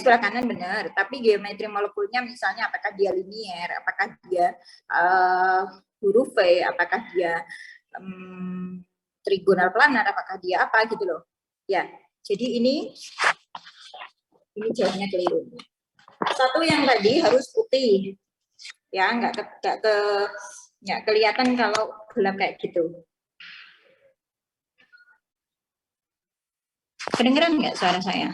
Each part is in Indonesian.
sebelah kanan benar, tapi geometri molekulnya misalnya apakah dia linier, apakah dia huruf V, apakah dia trigonal planar, apakah dia apa gitu loh. Ya, jadi ini jawabannya keliru. Satu yang tadi harus putih, ya nggak kelihatan kalau gelap kayak gitu. Kedengeran nggak suara saya?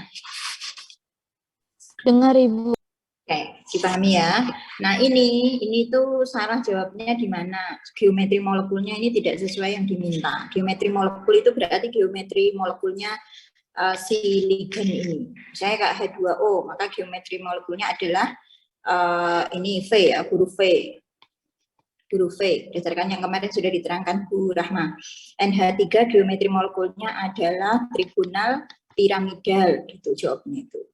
Dengar Ibu. Oke, dipahami ya. Nah ini tuh salah jawabnya di mana? Geometri molekulnya ini tidak sesuai yang diminta. Geometri molekul itu berarti geometri molekulnya si ligan ini. Misalnya kayak H2O, maka geometri molekulnya adalah ini V ya, huruf V. Huruf V, berdasarkan yang kemarin sudah diterangkan Bu Rahma. NH3 geometri molekulnya adalah trigonal piramidal, gitu jawabnya itu.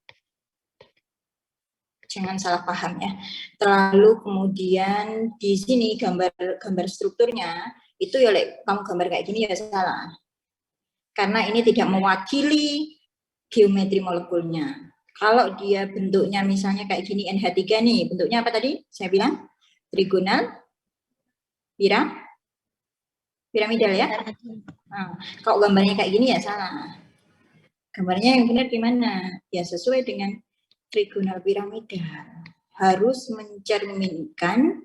Jangan salah paham ya. Lalu kemudian di sini gambar strukturnya itu ya kamu gambar kayak gini ya salah. Karena ini tidak mewakili geometri molekulnya. Kalau dia bentuknya misalnya kayak gini NH3 nih, bentuknya apa tadi? Saya bilang trigonal piramidal ya. Nah, kalau gambarnya kayak gini ya salah. Gambarnya yang benar gimana? Ya sesuai dengan trigonal piramidal. Harus mencerminkan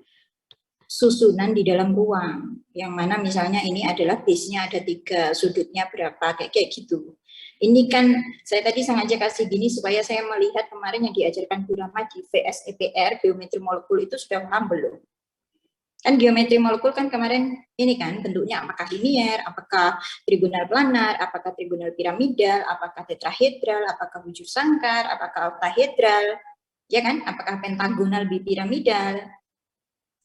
susunan di dalam ruang. Yang mana misalnya ini adalah base-nya ada 3, sudutnya berapa, kayak gitu. Ini kan saya tadi sengaja kasih gini supaya saya melihat kemarin yang diajarkan Bu Rahma di VSEPR, geometri molekul itu sudah paham belum? Kan geometri molekul kan kemarin ini kan bentuknya apakah linier, apakah trigonal planar, apakah trigonal piramidal, apakah tetrahedral, apakah bujur sangkar, apakah oktahedral, ya kan? Apakah pentagonal bipiramidal.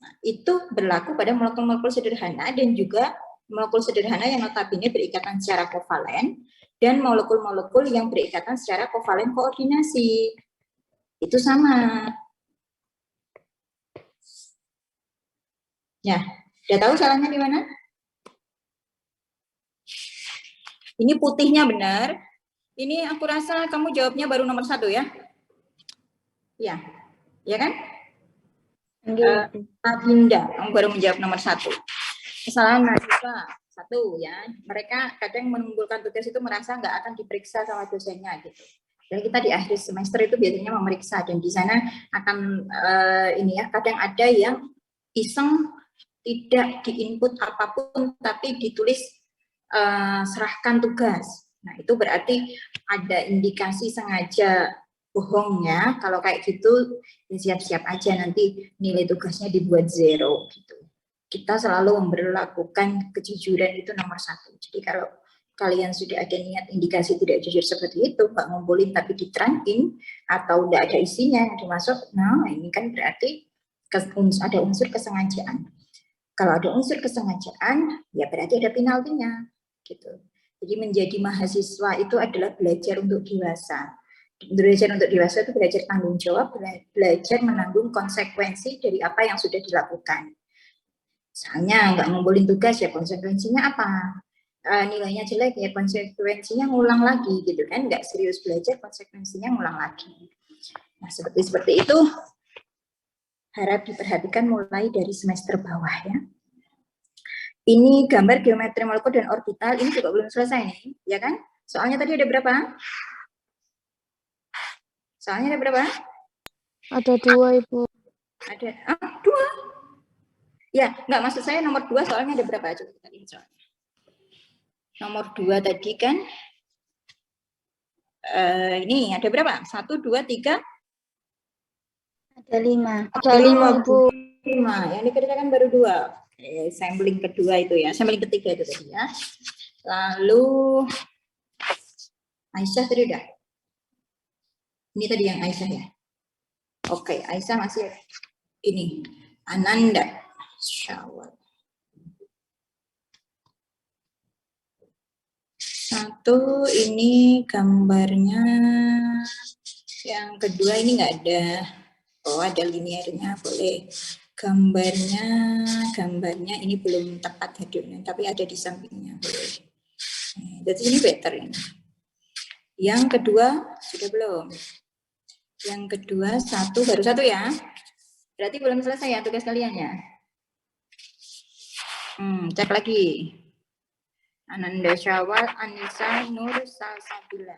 Nah, itu berlaku pada molekul-molekul sederhana dan juga molekul sederhana yang notabene berikatan secara kovalen dan molekul-molekul yang berikatan secara kovalen koordinasi. Itu sama. Ya, udah tahu salahnya di mana? Ini putihnya benar. Ini aku rasa kamu jawabnya baru nomor 1 ya? Ya, ya kan? Adinda, kamu baru menjawab nomor 1. Kesalahan mahasiswa 1 ya. Mereka kadang mengumpulkan tugas itu merasa nggak akan diperiksa sama dosennya gitu. Dan kita di akhir semester itu biasanya memeriksa dan di sana akan ini ya. Kadang ada yang iseng tidak diinput apapun tapi ditulis serahkan tugas. Nah itu berarti ada indikasi sengaja bohong ya. Kalau kayak gitu ya siap-siap aja nanti nilai tugasnya dibuat 0 gitu. Kita selalu memberlakukan kejujuran itu nomor 1. Jadi kalau kalian sudah ada niat indikasi tidak jujur seperti itu, nggak ngumpulin tapi diterangin atau tidak ada isinya yang dimasuk, nah ini kan berarti ada unsur kesengajaan. Kalau ada unsur kesengajaan, ya berarti ada penaltinya, gitu. Jadi menjadi mahasiswa itu adalah belajar untuk dewasa. Belajar untuk dewasa itu belajar tanggung jawab, belajar menanggung konsekuensi dari apa yang sudah dilakukan. Misalnya nggak ngumpulin tugas ya konsekuensinya apa? Nilainya jelek ya konsekuensinya ngulang lagi, gitu kan? Nggak serius belajar konsekuensinya ngulang lagi. Nah seperti itu. Harap diperhatikan mulai dari semester bawah ya. Ini gambar geometri molekul dan orbital, ini juga belum selesai nih, ya kan? Soalnya tadi ada berapa? Soalnya ada berapa? Ada 2 Ibu. Ada 2. Ya, nggak maksud saya nomor 2 soalnya ada berapa aja tadi soalnya. Nomor 2 tadi kan ini ada berapa? 1, 2, 3. Ada 5. Ada 5 Bu. 5. Yang dikerjakan baru 2. Sampling kedua itu ya, sampling ketiga itu tadi ya. Lalu Aisyah tadi udah. Ini tadi yang Aisyah ya. Oke, Aisyah masih ini. Ananda. Insyaallah. 1 ini gambarnya. Yang kedua ini nggak ada. Oh, ada liniernya, boleh. Gambarnya ini belum tepat hadirnya, tapi ada di sampingnya, boleh. Jadi ini better ini. Yang kedua sudah belum? Yang kedua baru satu ya. Berarti belum selesai ya tugas kalian ya. Cek lagi. Ananda Syawal, Anissa, Nur, Salsabila.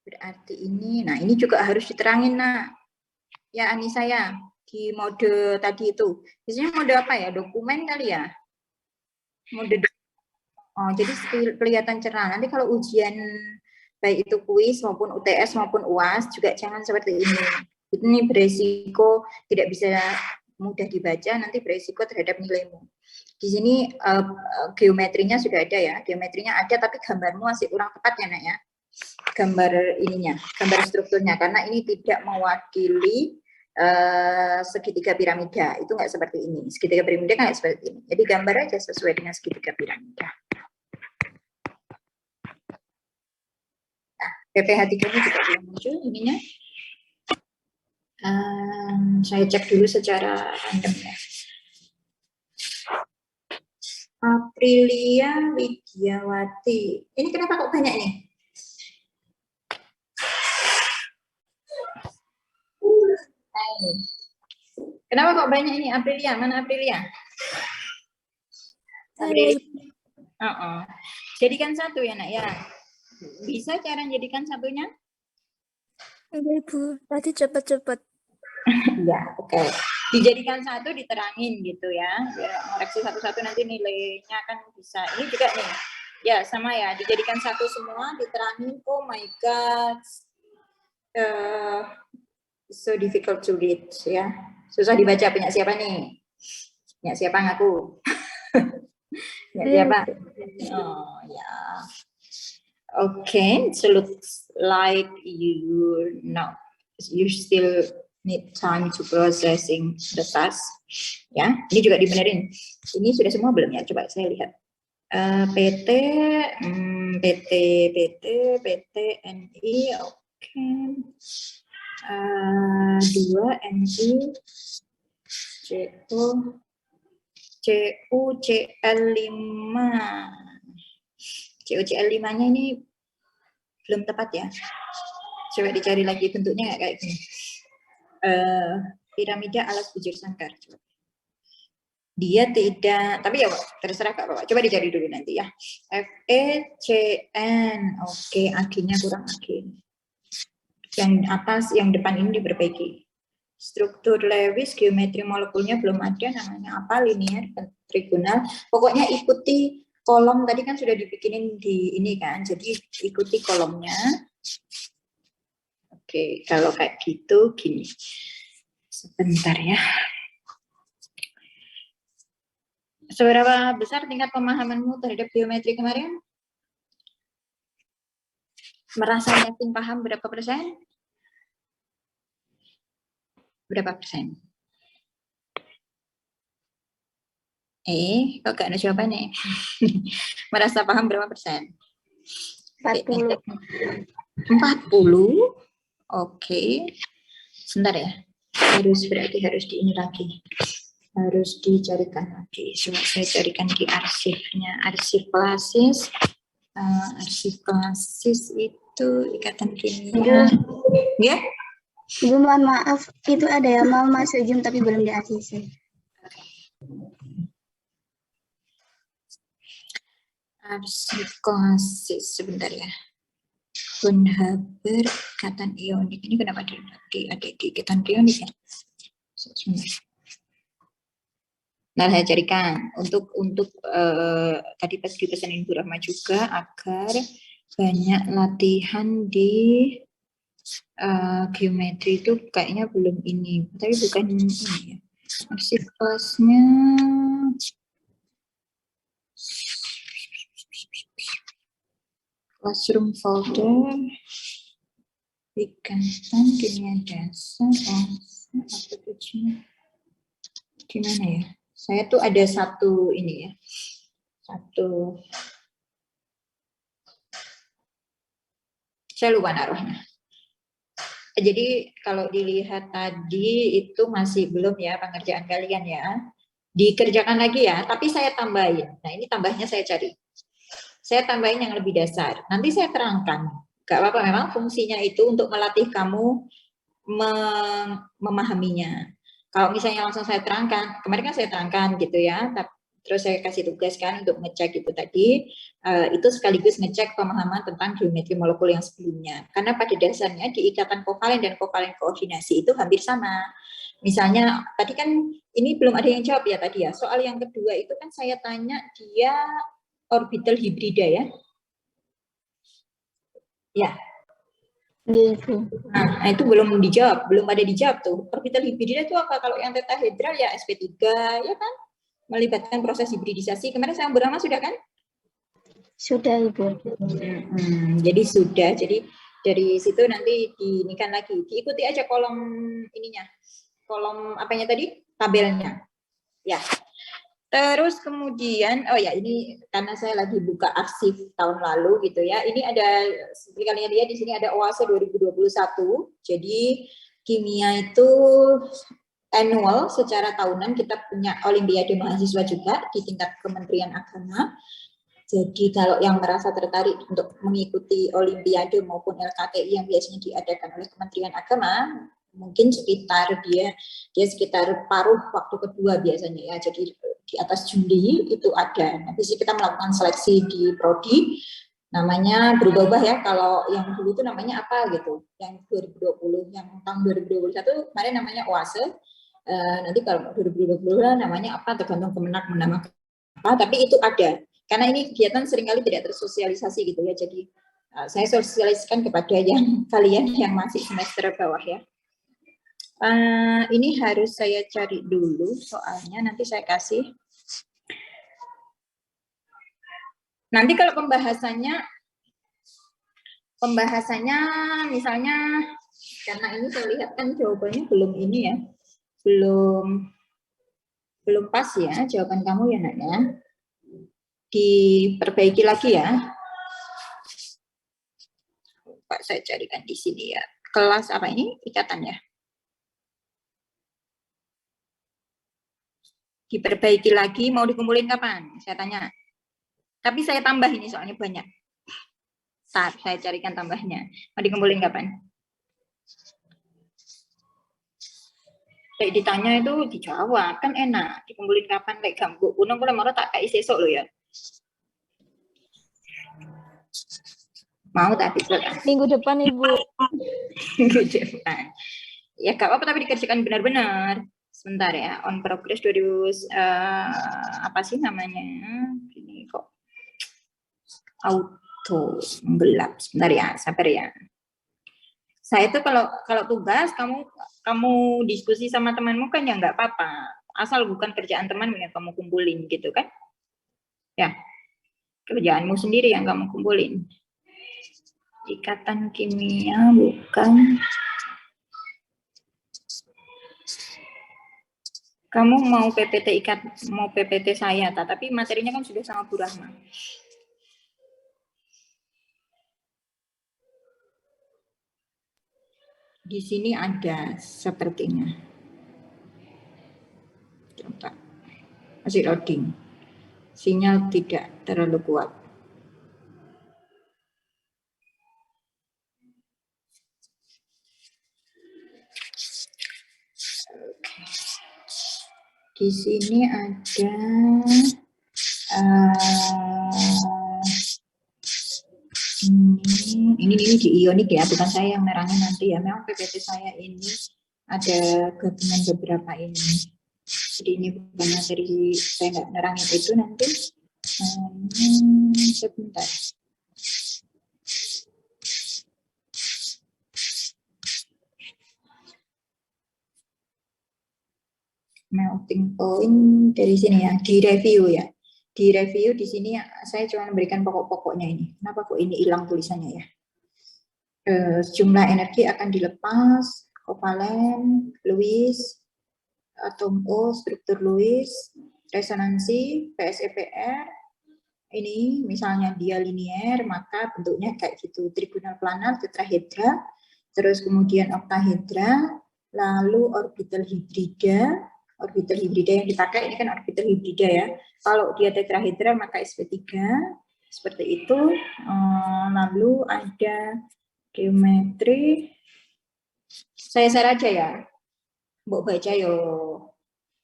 Berarti ini, nah ini juga harus diterangin nak. Ya Anissa ya, di mode tadi itu. Biasanya mode apa ya? Dokumen kali ya? Mode oh, jadi kelihatan cerah. Nanti kalau ujian baik itu kuis maupun UTS maupun UAS juga jangan seperti ini. Ini beresiko tidak bisa mudah dibaca, nanti beresiko terhadap nilaimu. Di sini geometrinya sudah ada ya, geometrinya ada tapi gambarmu masih kurang tepat ya nak ya. Gambar ininya, gambar strukturnya, karena ini tidak mewakili segitiga piramida, itu nggak seperti ini. Segitiga piramida kan nggak seperti ini. Jadi gambar aja sesuai dengan segitiga piramida. Nah, PPH 3 ini juga belum muncul ininya. Saya cek dulu secara random ya. Aprilia Widiawati. Ini kenapa kok banyak nih? Kenapa kok banyak ini Aprilia? Mana Aprilia? Aprilia. Jadikan satu ya nak ya. Bisa cara jadikan satunya? Iya Ibu, tadi cepet-cepet. Ya, oke. Dijadikan satu, diterangin gitu ya. Biar ngoreksi satu-satu nanti nilainya kan bisa. Ini juga nih. Ya, sama ya. Dijadikan satu semua, diterangin. Oh my God. So difficult to read ya. Susah dibaca. Punya siapa nih? Punya siapa ngaku? Punya siapa? Oh ya. Okay, so looks like you still need time to processing the task. Ya, ini juga dibenerin. Ini sudah semua belum ya? Coba saya lihat. PT, NI, oke. 2 NI, CUCL5. CUCL5-nya ini belum tepat ya. Coba dicari lagi bentuknya nggak kayak gini. Piramida alas bujur sangkar. Dia tidak, tapi ya terserah Kak Bapak. Coba dicari dulu nanti ya. FECN. Oke, akhirnya kurang akhir. Yang atas, yang depan ini diperbaiki. Struktur Lewis, geometri molekulnya belum ada, namanya apa? Linear, trigonal. Pokoknya ikuti kolom, tadi kan sudah dibikinin di ini kan, jadi ikuti kolomnya. Oke, kalau kayak gitu, gini. Sebentar ya. Seberapa besar tingkat pemahamanmu terhadap geometri kemarin? Merasa yakin paham berapa persen? Berapa persen? Kok gak ada jawabannya? Merasa paham berapa persen? 40. 40? Oke. Sebentar ya. Berarti harus di ini lagi. Harus dicarikan lagi. Coba saya carikan di arsipnya. Arsip klasis. Arsip klasis itu ikatan kimia. Ya? Ibu mohon maaf, itu ada yang mau masuk Zoom tapi belum di ACC. Arsip klasis, sebentar ya. Bonhaber ikatan ionik. Ini kenapa ada di ikatan ionik ya? Nah, saya carikan untuk tadi pas dipesanin Bu Rahma juga agar banyak latihan di geometri itu kayaknya belum ini, tapi bukan ini ya. Arsip kelasnya classroom folder, ikatan kimia dasar, apa tujuannya? Gimana ya? Saya tuh ada satu ini ya, saya lupa naruhnya. Jadi kalau dilihat tadi itu masih belum ya pengerjaan kalian ya. Dikerjakan lagi ya, tapi saya tambahin. Nah ini tambahnya saya cari. Saya tambahin yang lebih dasar. Nanti saya terangkan. Gak apa-apa, memang fungsinya itu untuk melatih kamu memahaminya. Kalau misalnya langsung saya terangkan, kemarin kan saya terangkan gitu ya, terus saya kasih tugas kan untuk ngecek itu tadi, itu sekaligus ngecek pemahaman tentang geometri molekul yang sebelumnya. Karena pada dasarnya di ikatan kovalen dan kovalen koordinasi itu hampir sama. Misalnya tadi kan ini belum ada yang jawab ya tadi ya, soal yang kedua itu kan saya tanya dia orbital hibrida ya. Ya. Nah, itu belum dijawab, belum ada dijawab tuh. Orbital hibrida itu apa? Kalau yang tetahedral ya sp3 ya kan? Melibatkan proses hibridisasi. Kemarin saya bersama sudah kan? Sudah, Ibu. Jadi sudah. Jadi dari situ nanti diinikan lagi. Diikuti aja kolom ininya. Kolom apanya tadi? Tabelnya. Ya. Terus kemudian, oh ya ini karena saya lagi buka arsip tahun lalu gitu ya. Ini ada, seperti kalian lihat di sini ada OASE 2021. Jadi kimia itu annual secara tahunan, kita punya olimpiade mahasiswa juga di tingkat Kementerian Agama. Jadi kalau yang merasa tertarik untuk mengikuti olimpiade maupun LKTI yang biasanya diadakan oleh Kementerian Agama, mungkin sekitar dia sekitar paruh waktu kedua biasanya ya. Jadi di atas Juli itu ada. Nanti kita melakukan seleksi di prodi, namanya berubah-ubah ya. Kalau yang dulu itu namanya apa gitu, yang 2020, yang tahun 2021 kemarin namanya OASE. Nanti kalau 2020 namanya apa tergantung Kemenak menamakan apa, tapi itu ada. Karena ini kegiatan seringkali tidak tersosialisasi gitu ya. Jadi saya sosialisasikan kepada yang kalian yang masih semester bawah ya. Ini harus saya cari dulu soalnya nanti saya kasih. Nanti kalau pembahasannya misalnya, karena ini saya lihat kan jawabannya belum ini ya, belum pas ya jawaban kamu ya nak ya. Diperbaiki lagi ya. Pak saya carikan di sini ya. Kelas apa ini? Ikatan ya. Diperbaiki lagi, mau dikumpulin kapan? Saya tanya. Tapi saya tambah ini soalnya banyak. Saat saya carikan tambahnya. Mau dikumpulin kapan? Kayak ditanya itu dijawab, kan enak. Dikumpulin kapan? Kayak ganggu. Unang kalau mau tak kayak sesok loh ya. Mau tapi minggu depan Ibu. Minggu depan. Ya gak apa-apa tapi dikerjakan benar-benar. Sebentar ya, on progress 2000 apa sih namanya? Ini kok auto gelap. Sebentar ya, sabar ya. Saya tuh kalau tugas kamu diskusi sama temanmu kan ya nggak apa-apa. Asal bukan kerjaan teman yang kamu kumpulin gitu kan? Ya. Kerjaanmu sendiri yang kamu kumpulin. Ikatan kimia bukan. Kamu mau PPT saya, tapi materinya kan sudah sama Bu Rahma. Di sini ada sepertinya. Coba. Masih loading. Sinyal tidak terlalu kuat. Di sini ada ini di ionik ya, bukan saya yang nerangin nanti ya. Memang PPT saya ini ada gabungan beberapa ini. Jadi ini bukan materi, saya nggak nerangin itu nanti. Sebentar. Melting point dari sini ya, di review ya. Di review di sini saya cuma memberikan pokok-pokoknya ini. Kenapa kok ini hilang tulisannya ya? Jumlah energi akan dilepas, kovalen, Lewis, atom O, struktur Lewis, resonansi, PSEPR, ini misalnya dia linier, maka bentuknya kayak gitu, trigonal planar, tetrahedra, terus kemudian oktahedra, lalu orbital hibrida yang dipakai ini kan orbital hibrida ya. Kalau dia tetrahedra maka sp3, Seperti itu. Lalu ada geometri. Saya share aja ya. Mbok baca yo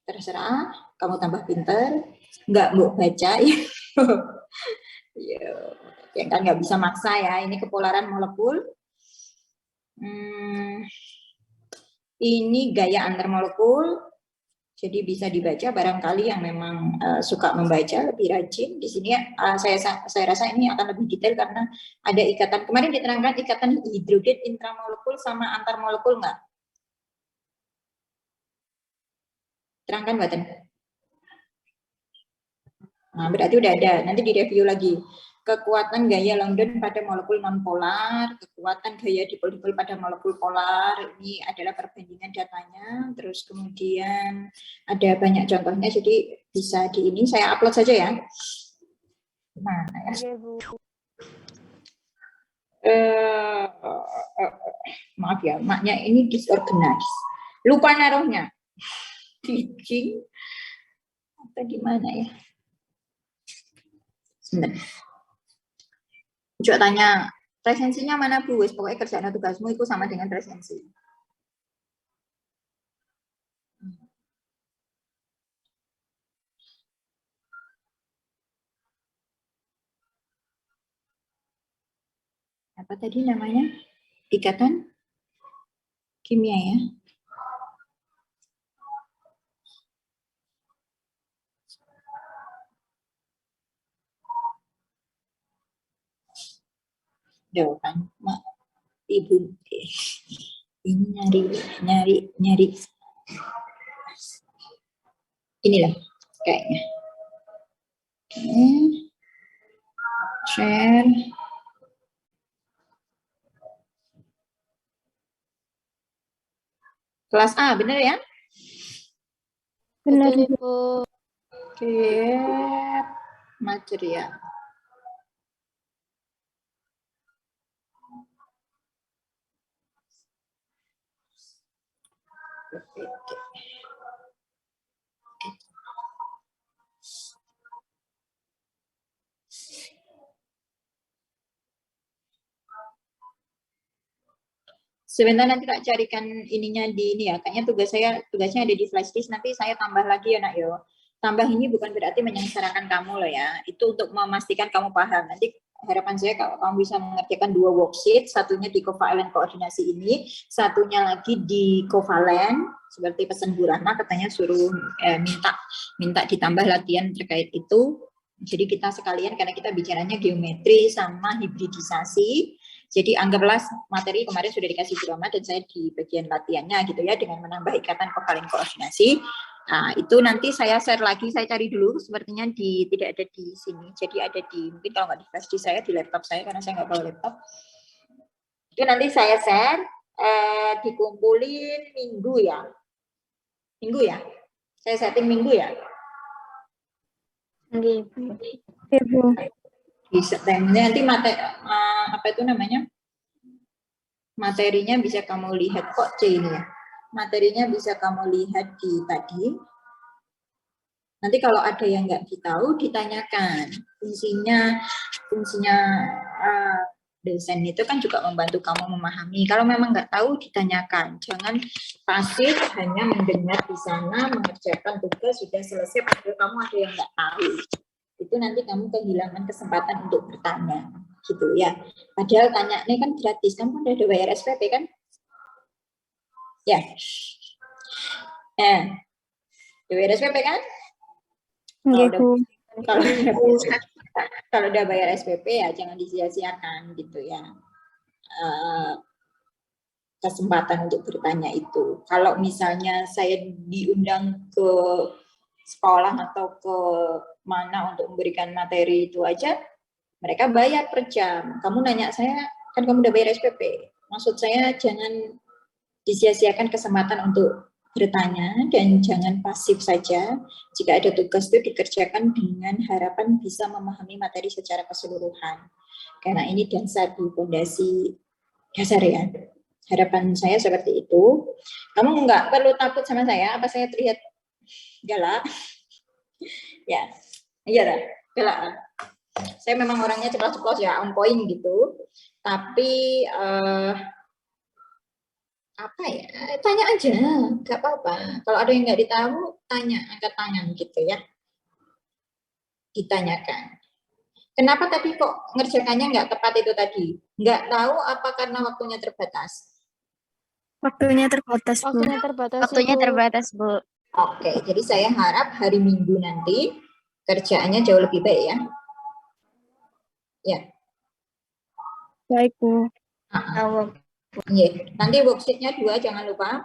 terserah, kamu tambah pinter. Nggak mbok baca ya. Ya kan nggak bisa maksa ya. Ini kepolaran molekul. Ini gaya antar molekul. Jadi bisa dibaca barangkali yang memang suka membaca lebih rajin. Di sini saya rasa ini akan lebih detail karena ada ikatan. Kemarin diterangkan ikatan hidrogen intramolekul sama antar molekul nggak? Terangkan Mbak Ten. Nah, berarti udah ada. Nanti direview lagi. Kekuatan gaya London pada molekul nonpolar, kekuatan gaya dipol-dipol pada molekul polar, ini adalah perbandingan datanya, terus kemudian ada banyak contohnya, jadi bisa di ini, saya upload saja ya. Nah, maaf ya, maknya ini disorganized. Lupa naruhnya. Teaching, atau gimana ya? Sebentar. Coba tanya, presensinya mana Bu? Wis pokoknya kerjaan tugasmu itu sama dengan presensi. Apa tadi namanya? Ikatan kimia ya? Jawaban, Mak, Ibu. Ini nyari. Inilah kayaknya. Oke. Share. Kelas A, bener ya? Benar. Oke. Material. Oke. Sebentar nanti tak carikan ininya di ini ya. Kayaknya tugasnya ada di flash disk. Nanti saya tambah lagi ya nak yo. Tambah ini bukan berarti menyengsarakan kamu loh ya. Itu untuk memastikan kamu paham. Nanti harapan saya kalau kamu bisa mengerjakan 2 worksheet, satunya di covalent koordinasi ini, satunya lagi di covalent seperti pesan Bu Rahma katanya suruh minta ditambah latihan terkait itu. Jadi kita sekalian karena kita bicaranya geometri sama hibridisasi. Jadi anggaplah materi kemarin sudah dikasih Bu Rama dan saya di bagian latihannya gitu ya dengan menambah ikatan kovalent koordinasi. Nah, itu nanti saya share lagi, saya cari dulu sepertinya tidak ada di sini. Jadi ada di mungkin kalau nggak di flash disk saya di laptop saya karena saya nggak bawa laptop. Itu nanti saya share dikumpulin minggu ya. Minggu ya. Saya setting minggu ya. Oke, Bu. Bisa nanti apa itu namanya? Materinya bisa kamu lihat kok C ini ya. Materinya bisa kamu lihat di tadi. Nanti kalau ada yang nggak tahu ditanyakan. Fungsinya dosen itu kan juga membantu kamu memahami. Kalau memang nggak tahu ditanyakan. Jangan pasif hanya mendengar di sana, mengerjakan tugas sudah selesai padahal kamu ada yang nggak tahu. Itu nanti kamu kehilangan kesempatan untuk bertanya gitu ya. Padahal tanya ini kan gratis, kamu udah ada bayar SPP kan? Ya. Bayar SPP kan? Kalau udah bayar SPP ya jangan disia-siakan gitu ya. Kesempatan untuk bertanya itu. Kalau misalnya saya diundang ke sekolah atau ke mana untuk memberikan materi itu aja, mereka bayar per jam. Kamu nanya saya, kan kamu udah bayar SPP. Maksud saya jangan disia-siakan kesempatan untuk bertanya dan jangan pasif saja. Jika ada tugas itu dikerjakan dengan harapan bisa memahami materi secara keseluruhan. Karena ini dasar di fondasi dasar ya. Harapan saya seperti itu. Kamu nggak perlu takut sama saya. Apa saya terlihat galak? Ya, iya lah, galak. Saya memang orangnya ceplos-ceplos ya, on point gitu. Tapi apa ya? Tanya aja, nggak apa-apa. Kalau ada yang nggak ditahu, tanya, angkat tangan gitu ya. Ditanyakan. Kenapa tadi kok ngerjakannya nggak tepat itu tadi? Nggak tahu apa karena waktunya terbatas? Waktunya terbatas, Bu. Waktunya terbatas, Waktunya Ibu. terbatas, Bu. Oke, jadi saya harap hari Minggu nanti kerjaannya jauh lebih baik ya. Ya. Baik, Bu. Iya. Nanti worksheet-nya 2 jangan lupa.